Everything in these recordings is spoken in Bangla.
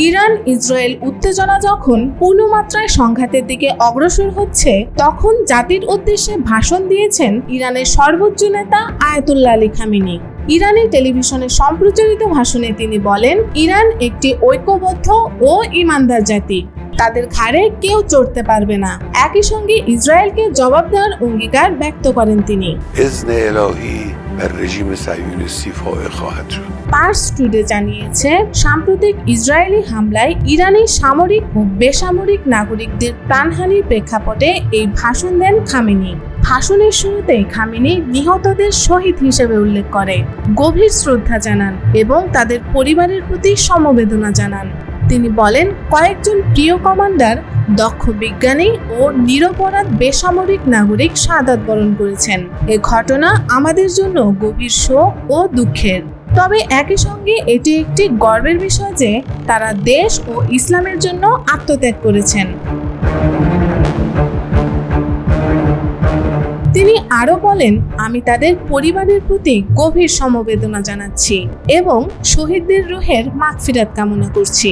ইরান ইসরায়েল উত্তেজনা যখন পূর্ণমাত্রায় সংঘাতের দিকে অগ্রসর হচ্ছে, তখন জাতির উদ্দেশ্যে ভাষণ দিয়েছেন ইরানের সর্বোচ্চ নেতা আয়াতুল্লাহ আলী খামেনি। ইরানি টেলিভিশনে সম্প্রচারিত ভাষণে তিনি বলেন, ইরান একটি ঐক্যবদ্ধ ও ঈমানদার জাতি, তাদের ঘাড়ে কেউ চড়তে পারবে না। একই সঙ্গে ইসরায়েলকে জবাব দেওয়ার অঙ্গীকার ব্যক্ত করেন তিনি। পার্স টুডে জানিয়েছে, সাম্প্রতিক ইসরায়েলি হামলায় ইরানি সামরিক ও বেসামরিক নাগরিকদের প্রাণহানির প্রেক্ষাপটে এই ভাষণ দেন খামেনি। ভাষণের শুরুতে খামেনি নিহতদের শহীদ হিসেবে উল্লেখ করে গভীর শ্রদ্ধা জানান এবং তাদের পরিবারের প্রতি সমবেদনা জানান। তিনি বলেন, কয়েকজন প্রিয় কমান্ডার, দক্ষ বিজ্ঞানী ও নিরপরাধ বেসামরিক নাগরিক শাহাদাত বরণ করেছেন। এ ঘটনা আমাদের জন্য গভীর শোক ও দুঃখের। তবে একই সঙ্গে এটি একটি গর্বের বিষয় যে তারা দেশ ও ইসলামের জন্য আত্মত্যাগ করেছেন। তিনি আরো বলেন, আমি তাদের পরিবারের প্রতি গভীর সমবেদনা জানাচ্ছি এবং শহীদদের রূহের মাগফিরাত কামনা করছি।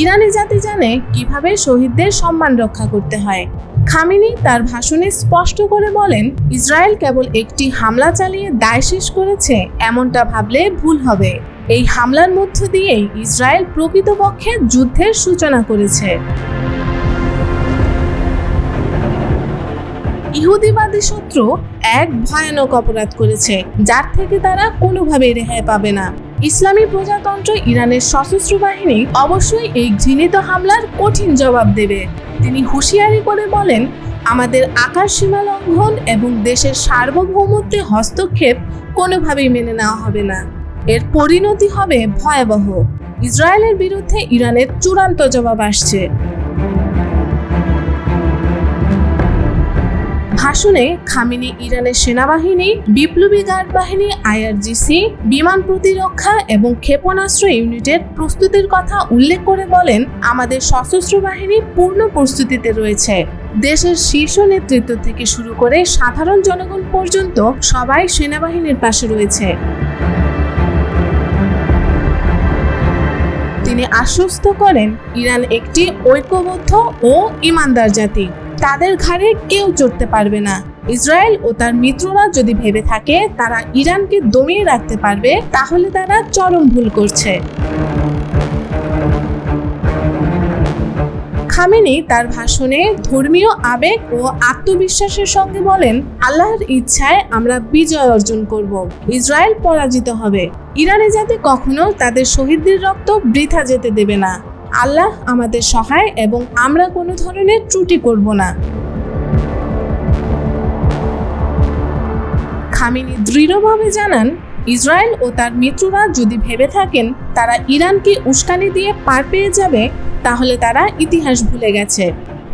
ইরানি জাতি জানে কিভাবে শহীদদের সম্মান রক্ষা করতে হয়। খামেনি তার ভাষণে স্পষ্ট করে বলেন, ইসরায়েল কেবল একটি হামলা চালিয়ে দায় শেষ করেছে এমনটা ভাবলে ভুল হবে। এই হামলার মধ্য দিয়েই ইসরায়েল প্রকৃতপক্ষে যুদ্ধের সূচনা করেছে। ইহুদিবাদী শত্রু এক ভয়ানক অপরাধ করেছে, যার থেকে তারা কোনোভাবেই রেহাই পাবে না। ইসলামী প্রজাতন্ত্র ইরানের সশস্ত্র বাহিনী অবশ্যই এই ঘৃণিত হামলার কঠিন জবাব দেবে। তিনি হুঁশিয়ারি করে বলেন, আমাদের আকাশ সীমা লঙ্ঘন এবং দেশের সার্বভৌমত্বে হস্তক্ষেপ কোনোভাবেই মেনে নেওয়া হবে না। এর পরিণতি হবে ভয়াবহ। ইসরায়েলের বিরুদ্ধে ইরানের চূড়ান্ত জবাব আসছে। ভাষণে খামেনি ইরানের সেনাবাহিনী, বিপ্লবী গার্ড বাহিনী, আইআরজিসি, বিমান প্রতিরক্ষা এবং ক্ষেপণাস্ত্র ইউনিটের প্রস্তুতির কথা উল্লেখ করে বলেন, আমাদের সশস্ত্র বাহিনী পূর্ণ প্রস্তুতিতে রয়েছে। দেশের শীর্ষ নেতৃত্ব থেকে শুরু করে সাধারণ জনগণ পর্যন্ত সবাই সেনাবাহিনীর পাশে রয়েছে। তিনি আশ্বস্ত করেন, ইরান একটি ঐক্যবদ্ধ ও ঈমানদার জাতি, তাদের ঘাড়ে কেউ চড়তে পারবে না। ইসরায়েল ও তার মিত্ররা যদি ভেবে থাকে তারা ইরানকে দমিয়ে রাখতে পারবে, তাহলে তারা চরম ভুল করছে। খামেনি তার ভাষণে ধর্মীয় আবেগ ও আত্মবিশ্বাসের সঙ্গে বলেন, আল্লাহর ইচ্ছায় আমরা বিজয় অর্জন করব, ইসরায়েল পরাজিত হবে। ইরানি জাতি কখনো তাদের শহীদদের রক্ত বৃথা যেতে দেবে না। আল্লাহ আমাদের সহায় এবং আমরা কোনো ধরনের ত্রুটি করব না। খামেনি দৃঢ়ভাবে জানান, ইসরায়েল ও তার মিত্ররা যদি ভেবে থাকেন তারা ইরানকে উস্কানি দিয়ে পার পেয়ে যাবে, তাহলে তারা ইতিহাস ভুলে গেছে।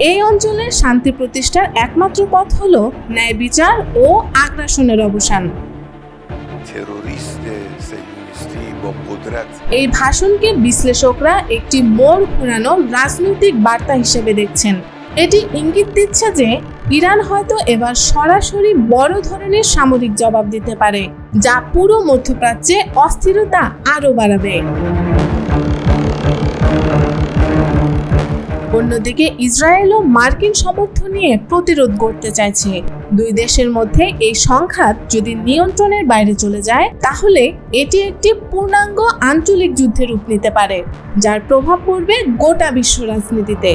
এই অঞ্চলের শান্তি প্রতিষ্ঠার একমাত্র পথ হলো ন্যায় বিচার ও আগ্রাসনের অবসান। এই ভাষণকে বিশ্লেষকরা একটি মোড় ঘোরানো রাজনৈতিক বার্তা হিসেবে দেখছেন। এটি ইঙ্গিত দিচ্ছে যে ইরান হয়তো এবার সরাসরি বড় ধরনের সামরিক জবাব দিতে পারে, যা পুরো মধ্যপ্রাচ্যে অস্থিরতা আরও বাড়াবে। অন্যদিকে ইসরায়েলও মার্কিন সমর্থন নিয়ে প্রতিরোধ গড়তে চাইছে। দুই দেশের মধ্যে এই সংঘাত যদি নিয়ন্ত্রণের বাইরে চলে যায়, তাহলে এটি একটি পূর্ণাঙ্গ আঞ্চলিক যুদ্ধে রূপ নিতে পারে, যার প্রভাব পড়বে গোটা বিশ্ব রাজনীতিতে।